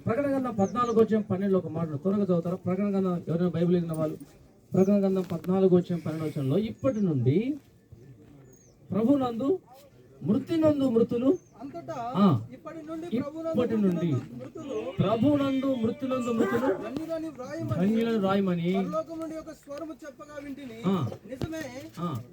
ప్రకటన గ్రంథం 14:12 ఒక మాటలు త్వరగా చదువుతారా? ప్రకటన గ్రంథం ఎవరైనా బైబిల్ విన్న వాళ్ళు ప్రకటన గ్రంథం 14:12 ఇప్పటి నుండి ప్రభునందు మృత్యునందు మృతులు ప్రభునందు మృత్యునందు మృతులు ధన్యులను రాయమని చెప్పగా వింటిని. నిజమే,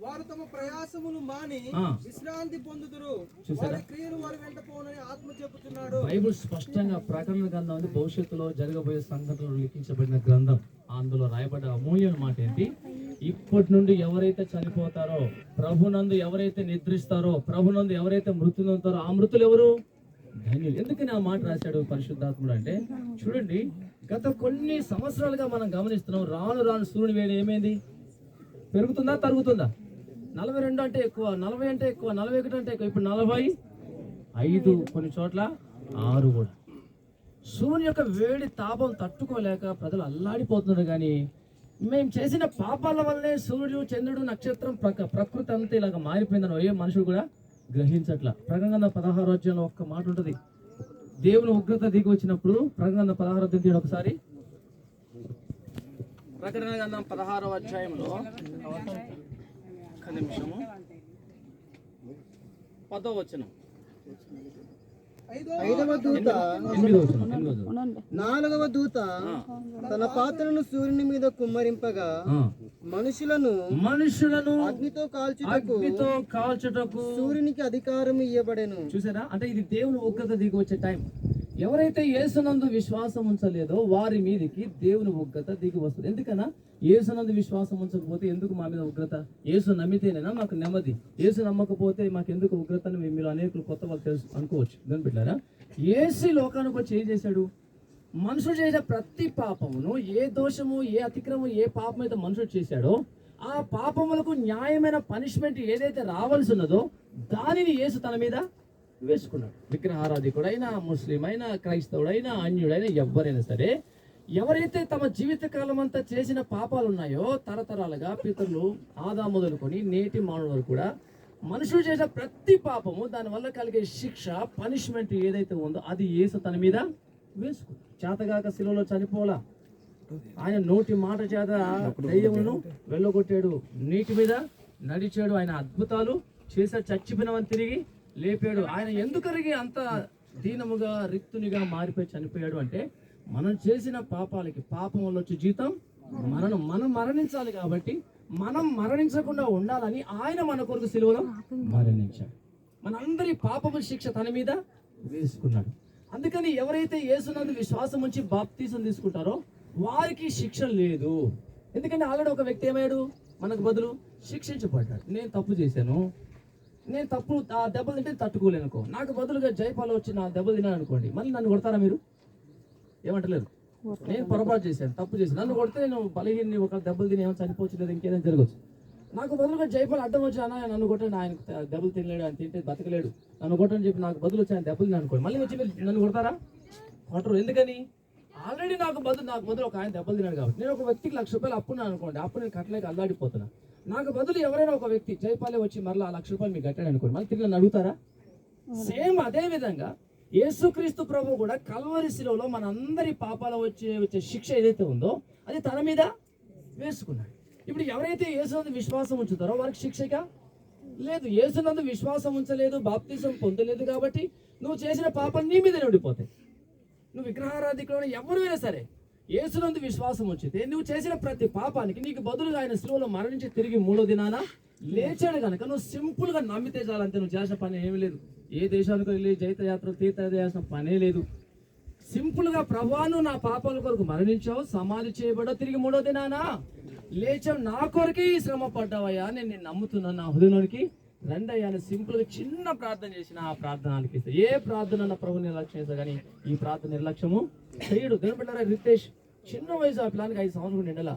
వారు తమ ప్రయాసములు మాని విశ్రాంతి పొందుదురు. వారి క్రియలు వారి వెంట పోనని ఆత్మ చెప్పుచున్నాడు. బైబిల్ స్పష్టంగా ప్రకటన గ్రంథం అని భవిష్యత్తులో జరగబోయే సంఘటనలు లిఖించబడిన గ్రంథం. అందులో రాయబడ్డ అమూల్యమైన మాట ఏంటి? ఇప్పటి నుండి ఎవరైతే చనిపోతారో, ప్రభునందు ఎవరైతే నిద్రిస్తారో, ప్రభునందు ఎవరైతే మృతి నొందుతారో ఆ మృతులు ఎవరు? ధన్యులు. ఎందుకని ఆ మాట రాశాడు పరిశుద్ధాత్ముడు అంటే, చూడండి, గత కొన్ని సంవత్సరాలుగా మనం గమనిస్తున్నాం, రాను రాను సూర్యుని వేడి ఏమైంది? పెరుగుతుందా తరుగుతుందా? 42 అంటే ఎక్కువ, 40 అంటే ఎక్కువ, 41 అంటే ఎక్కువ, ఇప్పుడు 45, కొన్ని చోట్ల 6 కూడా. సూర్యుని యొక్క వేడి తాపం తట్టుకోలేక ప్రజలు అల్లాడిపోతున్నారు. కానీ మేము చేసిన పాపాల వల్లే సూర్యుడు, చంద్రుడు, నక్షత్రం, ప్రకృతి అంతా ఇలాగ మారిపోయిందని ఏ మనుషుడు కూడా గ్రహించట్ల. ప్రకటన గ్రంథం 16వ అధ్యాయంలో ఒక్క మాట ఉంటుంది. దేవుని ఉగ్రత దిగి వచ్చినప్పుడు ప్రకటన గ్రంథం 16వ అధ్యాయం ఒకసారి. ప్రకటన గ్రంథం 16వ అధ్యాయంలో ఒక్క నిమిషము 10వ వచనం. 5వ దూత 4వ దూత తన పాత్రను సూర్యుని మీద కుమ్మరింపగా మనుషులను అగ్నితో కాల్చుటకు సూర్యునికి అధికారం ఇవ్వబడెను. చూసారా? అంటే ఇది దేవుని ఉగ్రత దిగి వచ్చే టైం. ఎవరైతే యేసునందు విశ్వాసం ఉంచలేదో వారి మీదకి దేవుని ఉగ్రత దిగి వస్తుంది. ఎందుకన్నా? యేసునందు విశ్వాసం ఉంచకపోతే ఎందుకు మా మీద ఉగ్రత? యేసు నమ్మితేనేనా మాకు నెమ్మది? యేసు నమ్మకపోతే మాకు ఎందుకు ఉగ్రత అని మీరు అనేకులు కొత్త వాళ్ళు తెలుసు అనుకోవచ్చు. దాని బిడ్డారా, యేసు లోకానికి వచ్చి ఏం చేశాడు? మనుషుడు చేసిన ప్రతి పాపమును, ఏ దోషము, ఏ అతిక్రమం, ఏ పాపం అయితే మనుషుడు చేశాడో ఆ పాపములకు న్యాయమైన పనిష్మెంట్ ఏదైతే రావాల్సి ఉన్నదో దానిని యేసు తన మీద వేసుకున్నాడు. విగ్రహారాధికుడైనా, ముస్లిం అయినా, క్రైస్తవుడైనా, అన్యుడైనా, ఎవరైనా సరే, ఎవరైతే తమ జీవిత కాలం అంతా చేసిన పాపాలు ఉన్నాయో, తరతరాలుగా పితరులు ఆదాము మొదలుకొని నేటి మానవుల వరకు కూడా మనుషులు చేసిన ప్రతి పాపము, దానివల్ల కలిగే శిక్ష, పనిష్మెంట్ ఏదైతే ఉందో అది యేసు తన మీద వేసుకున్నాడు. చేతగాక శిలువలో చనిపోలా. ఆయన నోటి మాట చేత దయ్యమును వెళ్ళగొట్టాడు, నీటి మీద నడిచాడు, ఆయన అద్భుతాలు చేశాడు, చచ్చిపోయినవని తిరిగి లేపాడు. ఆయన ఎందుకరిగి అంత దీనముగా, రిక్తునిగా మారిపోయి చనిపోయాడు అంటే, మనం చేసిన పాపాలకి, పాపం వల్ల వచ్చే జీతం మరణం. మనం మరణించాలి కాబట్టి మనం మరణించకుండా ఉండాలని ఆయన మన కొరకు సిలువలో మరణించాడు. మనందరి పాపము శిక్ష తన మీద వేసుకున్నాడు. అందుకని ఎవరైతే యేసునందు విశ్వాసం ఉంచి బాప్తీసం తీసుకుంటారో వారికి శిక్ష లేదు. ఎందుకంటే ఆల్రెడీ ఒక వ్యక్తి ఏమయ్యాడు? మనకు బదులు శిక్షించబడ్డాడు. నేను తప్పు చేశాను, నేను తప్పు ఆ దెబ్బలు తింటే తట్టుకోలేనుకో, నాకు బదులుగా జైపాలు వచ్చి నా దెబ్బలు తిన్నాను అనుకోండి, మళ్ళీ నన్ను కొడతారా మీరు? ఏమంటలేదు. నేను పొరపాటు చేశాను, తప్పు చేశాను, నన్ను కొడితే నేను బలహీన, ఒక దెబ్బలు తిని ఏమైనా చనిపోవచ్చు, లేదా ఇంకేదైనా జరగచ్చు. నాకు బదులుగా జైపాలు అడ్డం వచ్చి అన్న నన్ను కొట్టండి, ఆయన దెబ్బలు తినలేడు, ఆయన తింటే బతకలేడు, నన్ను కొట్టని చెప్పి నాకు బదులు వచ్చి ఆయన దెబ్బలు తిని అనుకోండి, మళ్ళీ వచ్చి మీరు నన్ను కొడతారా? కొట్టరు. ఎందుకని? ఆల్రెడీ నాకు బదులు ఒక ఆయన దెబ్బలు తిన్నాడు కాబట్టి. నేను ఒక వ్యక్తికి ₹1,00,000 అప్పున్నాను అనుకోండి, అప్పుడు నేను కట్టలేక అల్లాడిపోతున్నా. నాకు బదులు ఎవరైనా ఒక వ్యక్తి జైపాలే వచ్చి మరలా ₹1,00,000 మీకు కట్టాడు అనుకోండి, మళ్ళీ తిరిగి నన్ను అడుగుతారా? సేమ్ అదే విధంగా యేసుక్రీస్తు ప్రభు కూడా కల్వరి శిలువలో మనందరి పాపాల వచ్చే శిక్ష ఏదైతే ఉందో అది తన మీద వేసుకున్నాడు. ఇప్పుడు ఎవరైతే యేసునందు విశ్వాసం ఉంచుతారో వారికి శిక్షగా లేదు. యేసునందు విశ్వాసం ఉంచలేదు, బాప్తిసం పొందలేదు కాబట్టి నువ్వు చేసిన పాపాలు నీ మీదనే ఉండిపోతాయి. నువ్వు విగ్రహారాధికులు ఎవరైనా సరే యేసునందు విశ్వాసం ఉంచితే నువ్వు చేసిన ప్రతి పాపానికి నీకు బదులుగా ఆయన శిలువలో మరణించి తిరిగి 3వ దినాన లేచాడు కనుక నువ్వు సింపుల్ గా నమ్మితే చాలంతే. నువ్వు చేసిన పని ఏమీ లేదు. ఏ దేశానికి వెళ్ళి జైత్రయాత్ర తీర్థయాత్ర చేసిన పనే లేదు. సింపుల్ గా ప్రభువాను నా పాపాల కొరకు మరణించావు, సమాధి చేయబడ్డావు, తిరిగి 3వ దినాన లేచావు, నా కొరకే ఈ శ్రమ పడ్డావయ్యా, నేను నిన్ను నమ్ముతున్నాను, నా హృదయంలోనికి రండి అయ్యా అని సింపుల్ గా చిన్న ప్రార్థన చేసిన ఆ ప్రార్థన ఆలకిస్తే. ఏ ప్రార్థన నా ప్రభు నిర్లక్ష్యం చేస్తా కానీ ఈ ప్రార్థన నిర్లక్ష్యము చేయడు. దేవుని బిడ్డలారా, రితేష్ చిన్న వయసు ఆ పిల్లానికి 5 సంవత్సరాలు నిండలా.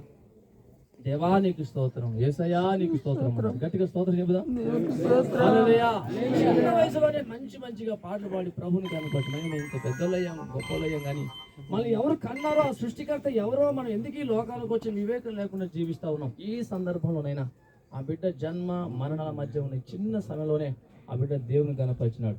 దేవా నీకు స్తోత్రం, యేసయ్యా నీకు స్తోత్రం, గట్టిగా స్తోత్రం చెబుదాం. హల్లెలూయా. చిన్న వయసులోనే మంచిగా పాటలు పాడి ప్రభుని కనపడి మేము ఇంత పెద్దలయ్యాం, గొప్పలయ్యాం, కానీ మళ్ళీ ఎవరు కన్నారో ఆ సృష్టికర్త ఎవరో మనం ఎందుకు ఈ లోకాలకు వచ్చి వివేకం లేకుండా జీవిస్తా ఉన్నాం. ఈ సందర్భంలోనైనా ఆ బిడ్డ జన్మ మరణాల మధ్య ఉన్న చిన్న సమయంలోనే ఆ బిడ్డ దేవుని కనపరిచినాడు.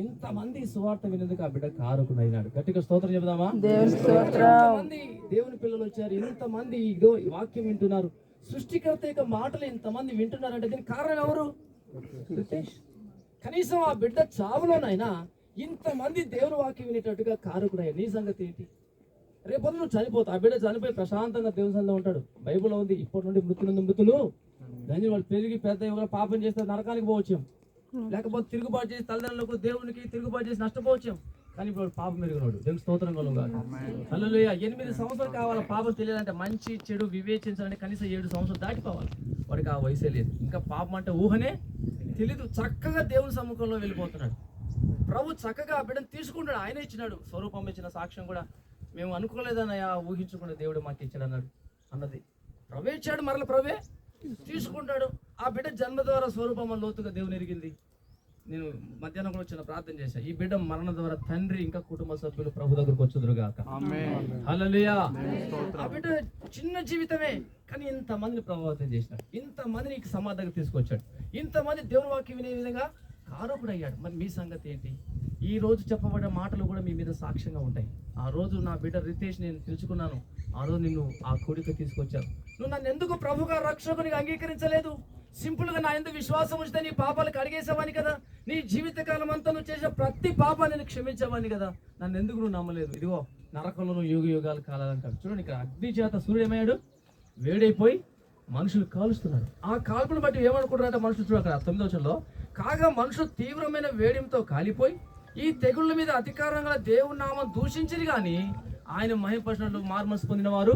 ఇంతమంది సువార్త వినేందుకు ఆ బిడ్డ కారకుడు అయినాడు. గట్టిగా స్తోత్రం చెబుదామా? ఇంతమంది దేవుని పిల్లలు వచ్చారు, ఇంతమంది ఇదో వాక్యం వింటున్నారు, సృష్టికర్త యొక్క మాటలు ఇంతమంది వింటున్నారంటే దీనికి కారణం ఎవరు? రితేష్. కనీసం ఆ బిడ్డ చావులోనైనా ఇంతమంది దేవుని వాక్యం వినేటట్టుగా కారకుడు అయ్యాడు. నీ సంగతి ఏంటి? రేపు నువ్వు చనిపోతావు, ఆ బిడ్డ చనిపోయి ప్రశాంతంగా దేవుని సన్నిధిలో ఉంటాడు. బైబిల్లో ఉంది, ఇప్పటి నుండి మృతులు దాన్ని వాళ్ళు పెరిగి పెద్ద ఎవరో పాపం చేస్తే నరకానికి పోవచ్చు, లేకపోతే తిరుగుబాటు చేసి తల్లిదండ్రులకు దేవునికి తిరుగుబాటు చేసి నష్టపోవచ్చు. కానీ ఇప్పుడు పాపం మెరుగున్నాడు. దేవుని స్తోత్రం కలుగుగాక. హల్లెలూయా. 8 సంవత్సరాలు కావాలి పాపం తెలియాలంటే, మంచి చెడు వివేచించాలంటే కనీసం 7 సంవత్సరాలు దాటిపోవాలి. వాడికి ఆ వయసే లేదు, ఇంకా పాపం అంటే ఊహనే తెలీదు. చక్కగా దేవుని సముఖంలో వెళ్ళిపోతున్నాడు. ప్రభు చక్కగా ఆ బిడ్డను తీసుకుంటాడు. ఆయన ఇచ్చినాడు, స్వరూపం ఇచ్చిన సాక్ష్యం కూడా మేము అనుకోలేదన్నయ్యా, ఊహించుకుంటే దేవుడు మాకు ఇచ్చాడు అన్నాడు అన్నది. ప్రభు ఇచ్చాడు, మరల ప్రభే తీసుకుంటాడు. ఆ బిడ్డ జన్మ ద్వారా స్వరూపం లోతుగా దేవుని ఎరిగింది. నేను మధ్యాహ్నం కూడా వచ్చిన ప్రార్థన చేశా, ఈ బిడ్డ మరణ ద్వారా తండ్రి ఇంకా కుటుంబ సభ్యులు ప్రభు దగ్గరకు వచ్చుదురుగాక. హల్లెలూయా. ఆ బిడ్డ చిన్న జీవితమే, కానీ ఇంతమందిని ప్రభావితం చేసినాడు, ఇంతమందిని సమాధానం తీసుకొచ్చాడు, ఇంతమంది దేవుని వాక్యం వినే విధంగా కారకుడు అయ్యాడు. మరి మీ సంగతి ఏంటి? ఈ రోజు చెప్పబడ్డ మాటలు కూడా మీ మీద సాక్ష్యంగా ఉంటాయి. ఆ రోజు నా బిడ్డ రితేష్ నేను తెలుసుకున్నాను, ఆ రోజు నిన్ను ఆ కోడిక తీసుకొచ్చావు. నువ్వు నన్ను ఎందుకు ప్రభుగా రక్షకునిగా అంగీకరించలేదు? సింపుల్ గా నా ఎందుకు విశ్వాసం ఉంచితే నీ పాపాలకు అడిగేసేవాని కదా. నీ జీవితకాలం అంతా నువ్వు చేసే ప్రతి పాపాన్ని నేను క్షమించేవాని కదా. నన్ను ఎందుకు నువ్వు నమ్మలేదు? ఇదిగో నరకంలో నువ్వు యుగ యుగాలు కాలాలంటాడు. చూడండి, ఇక్కడ అగ్ని చేత సూర్యుడు ఏమయ్యాడు? వేడైపోయి మనుషులు కాలుస్తున్నారు. ఆ కాల్పును బట్టి ఏమనుకుంటారంటే మనుషులు, చూడ అక్కడ 9వ వచనంలో, కాగా మనుషులు తీవ్రమైన వేడిమితో కాలిపోయి ఈ తెగుళ్ళ మీద అధికారంగా దేవుని నామం దూషించింది, కానీ ఆయన మహిమపరిచినట్లు మార్మనసు పొందిన వారు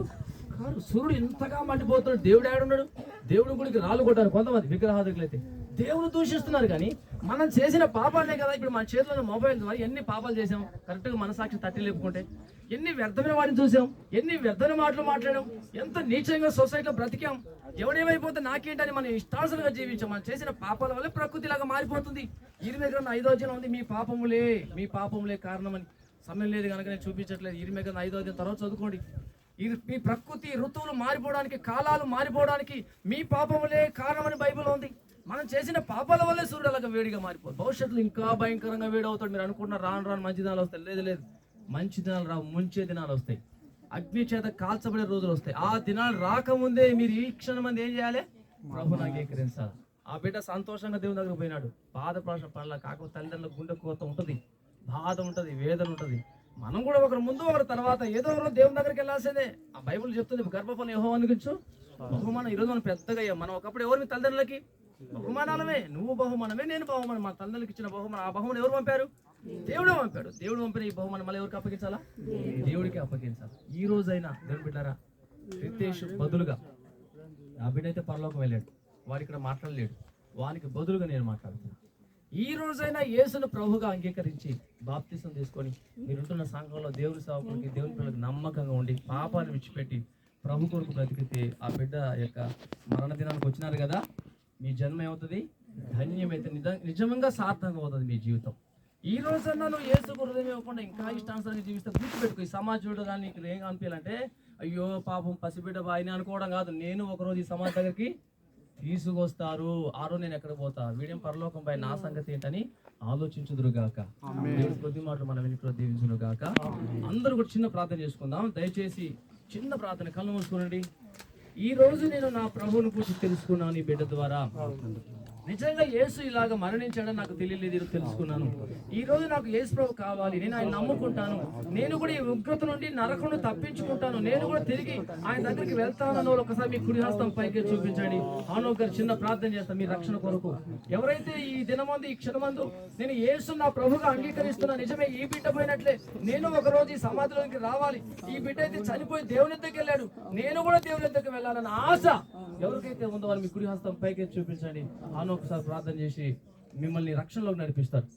కాదు. సూర్యుడు ఇంతగా మండిపోతున్నాడు, దేవుడు ఏడున్నాడు? దేవుడు గుడికి రాళ్ళు కొట్టారు కొంతమంది విగ్రహాదుకులు అయితే. దేవుడు దూషిస్తున్నారు, కానీ మనం చేసిన పాపాలే కదా. ఇప్పుడు మన చేతిలో మొబైల్ ద్వారా ఎన్ని పాపాలు చేసాం, కరెక్ట్గా మనసాక్షి తట్టి లేపుకుంటే. ఎన్ని వ్యర్థమైన వాటిని చూసాం, ఎన్ని వ్యర్థమైన మాటలు మాట్లాడాం, ఎంత నీచంగా సొసైటీలో బ్రతికాం. ఎవడేమైపోతే నాకేంటని మనం ఇష్టానుసారంగా జీవించాం. మనం చేసిన పాపాల వల్ల ప్రకృతిలాగా మారిపోతుంది. 5వ అధ్యాయం ఉంది, మీ పాపములే కారణమని. సమయం లేదు కనుక నేను చూపించట్లేదు. 5వ అధ్యాయం తర్వాత చదువుకోండి. ఇది మీ ప్రకృతి ఋతువులు మారిపోవడానికి, కాలాలు మారిపోవడానికి మీ పాపములే కారణమని బైబిల్లో ఉంది. మనం చేసిన పాపాల వల్లే సూర్యుడు అలాగా వేడిగా మారిపోతుంది. భవిష్యత్తులో ఇంకా భయంకరంగా వేడి అవుతాడు. మీరు అనుకుంటున్నారు రాను మంచి దినాలు వస్తాయి. లేదు, మంచి దినాలు రావు, ముంచే దినాలు వస్తాయి. అగ్ని చేత కాల్చబడే రోజులు వస్తాయి. ఆ దినాలు రాకముందే మీరు ఈ క్షణం మంది ఏం చేయాలి? ప్రభువుని అంగీకరించాలి. ఆ బిడ్డ సంతోషంగా దేవుని దగ్గర పోయినాడు. బాధపడాల్సిన పనుల కాకపోతే తల్లిదండ్రులకు గుండె కోత ఉంటుంది, బాధ ఉంటుంది, వేదన ఉంటుంది. మనం కూడా ఒకరు ముందు ఒకరు తర్వాత ఏదో ఒకరు దేవుని దగ్గరికి వెళ్ళాల్సిందే. ఆ బైబిల్ చెప్తుంది, గర్భఫలం యెహోవా అనుగ్రహించు బహుమానం. ఈరోజు మనం పెద్దగా అయ్యాం. మనం ఒకప్పుడు ఎవరు? మీ తల్లిదండ్రులకి బహుమానాలమే. నువ్వు బహుమానమే, నేను బహుమానం. మన తల్లిదండ్రులకు ఇచ్చిన బహుమానం, ఆ బహుమానం ఎవరు పంపారు? దేవుడే పంపాడు. దేవుడు పంపిన ఈ బహుమానం మళ్ళీ ఎవరికి అప్పగించాలా? దేవుడికి అప్పగించాలి. ఈ రోజైనా దేవుని బిడ్డారా, రితేష్ బదులుగా ఆ బిడ్డ అయితే పరలోకం వెళ్ళాడు, వాడు ఇక్కడ మాట్లాడలేడు. వానికి బదులుగా నేను మాట్లాడుతున్నా. ఈ రోజైనా యేసును ప్రభుగా అంగీకరించి బాప్తిసం తీసుకొని మీరుంటున్న సంఘంలో దేవుని సేవకులకి, దేవుని పిల్లలకి నమ్మకంగా ఉండి పాపాన్ని విడిచిపెట్టి ప్రభు కొరకు బ్రతికితే ఆ బిడ్డ యొక్క మరణ దినానికి వచ్చినారు కదా, మీ జన్మ ఏమవుతుంది? ధన్యమైతే నిజంగా సార్థకంగా అవుతుంది మీ జీవితం. ఈ రోజన్నా నువ్వు యేసు హృదయం ఇవ్వకుండా ఇంకా ఇష్టానుసారంగా జీవిస్తే గుర్తుపెట్టుకో. ఈ సమాజంలో కానీ నీకు ఏం అనిపించాలంటే, అయ్యో పాపం పసిబిడ్డ బాయిని అనుకోవడం కాదు. నేను ఒకరోజు ఈ సమాజం దగ్గరికి తీసుకొస్తారు, ఆ రోజు నేను ఎక్కడ పోతా, వీడియం పరలోకం పై నా సంగతి ఏంటని ఆలోచించుదురుగాక. దేవుడి కొద్ది మాటలు మనం వెనుక దీవించునుగాక. అందరూ కూడా చిన్న ప్రార్థన చేసుకుందాం. దయచేసి చిన్న ప్రార్థన, కళ్ళు మూసుకోనండి. ఈ రోజు నేను నా ప్రభువుని గురించి తెలుసుకున్నాను ఈ బిడ్డ ద్వారా. నిజంగా యేసు ఇలాగ మరణించాడని నాకు తెలియలేదు, తెలుసుకున్నాను. ఈ రోజు నాకు యేసు ప్రభు కావాలి, నేను ఆయన నమ్ముకుంటాను. నేను కూడా ఈ ఉగ్రత నుండి నరకను తప్పించుకుంటాను. నేను కూడా తిరిగి ఆయన దగ్గరికి వెళ్తానన్న ఒకసారి మీ కుడి హస్తం పైకి చూపించండి. అవును గారు చిన్న ప్రార్థన చేస్తాను మీ రక్షణ కొరకు. ఎవరైతే ఈ దినమందు, ఈ క్షణమందు నేను యేసు నా ప్రభుగా అంగీకరిస్తున్నా, నిజమే ఈ బిడ్డ పోయినట్లే నేను ఒక రోజు ఈ సమాధిలోకి రావాలి. ఈ బిడ్డ అయితే చనిపోయి దేవుని దగ్గరికి వెళ్ళాడు, నేను కూడా దేవుని దగ్గరికి వెళ్ళాలన్న ఆశ ఎవరికైతే ఉందో వాళ్ళు మీ కుడి హస్తం పైకి చూపించండి. అవును ఒకసారి ప్రార్థన చేసి మిమ్మల్ని రక్షణలోకి నడిపిస్తారు.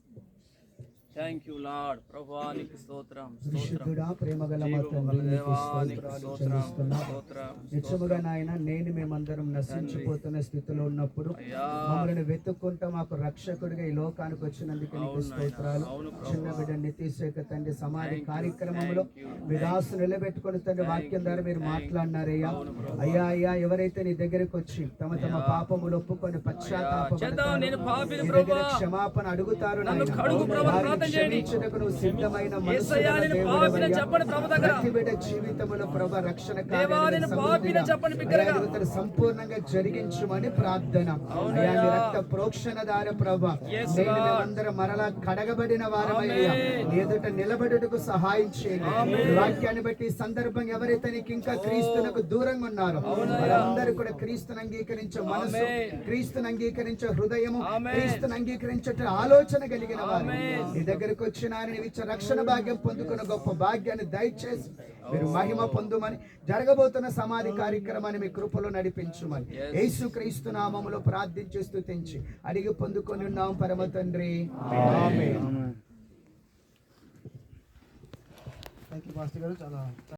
Thank you lord. ప్రభువా నీకు స్తోత్రం, స్తోత్రం. పరిశుద్ధుడా, ప్రేమగల మా తండ్రి, జీవముగల నీకు దేవా నీకు స్తోత్రాలు స్తోత్రం, చెల్లిస్తున్నాం. స్తోత్రం. నిత్యముగా నాయన నేను మేమందరం నశించిపోతున్న స్థితిలో ఉన్నప్పుడు అయ్యా. మమ్మల్ని వెతుక్కుంటూ మాకు రక్షకుడిగా ఈ లోకానికి వచ్చినందుకు నీకు స్తోత్రాలు. చిన్న బిడ్డ నితీశేఖ తండ్రి సమాధి కార్యక్రమంలో మీ దాసు నిలబెట్టుకుని తండ్రి వాక్యం ద్వారా మీరు మాట్లాడినారయ్యా. అయ్యా అయ్యా, ఎవరైతే నీ దగ్గరికి వచ్చి తమ తమ పాపములు ఒప్పుకొని పశ్చాత్తాపపడతారో, నేను పాపిని నీ ప్రభువా, దగ్గర క్షమాపణ అడుగుతారు నన్ను నాయనా. కడుగు ప్రభువా, వారిని ప్రార్థన చేయండి. క్షమించుటకు నువ్వు సిద్ధమైన మనసు యేసయ్యా, గల నేను దేవుడవయ్యా. పాపిని చెప్పండి ప్రభు దగ్గర. ప్రతి బిడ్డ జీవితంలో ప్రభు రక్షణ దేవా, కార్యాలను నేను సమృద్ధిగా, పాపిని చెప్పండి బిగ్గరగా. అయ్యా, అద్భుతాలు సంపూర్ణంగా జరిగించమని ప్రార్థన. అయ్యా, మీ రక్త ప్రోక్షణ ద్వారా ప్రభు Yes, నేను Lord. మేమందరం మరలా కడగబడిన వారమయ్యా. నీ ఎదుట నిలబడుటకు సహాయం చేయండి. ఈ వాక్యాన్ని బట్టి ఈ సందర్భం ఎవరైతే నీకు ఇంకా క్రీస్తునకు దూరంగా ఉన్నారో వారందరూ కూడా క్రీస్తుని అంగీకరించే మనసు, క్రీస్తుని అంగీకరించే హృదయము, క్రీస్తుని అంగీకరించే ఆలోచన కలిగిన వారు నీ దగ్గరకు వచ్చిన ఆయన ఇచ్చే రక్షణ భాగ్యం పొందుకున్న గొప్ప భాగ్యాన్ని దయచేసి మీరు మహిమ పొందుమని, జరగబోతున్న సమాధి కార్యక్రమాన్ని మీ కృపలో నడిపించుమని యేసు క్రీస్తు నామములో ప్రార్థించి స్తుతించి అడిగి పొందుకొని ఉన్నాం పరమ తండ్రి. ఆమేన్. థాంక్యూ పాస్టర్ గారు. చాలా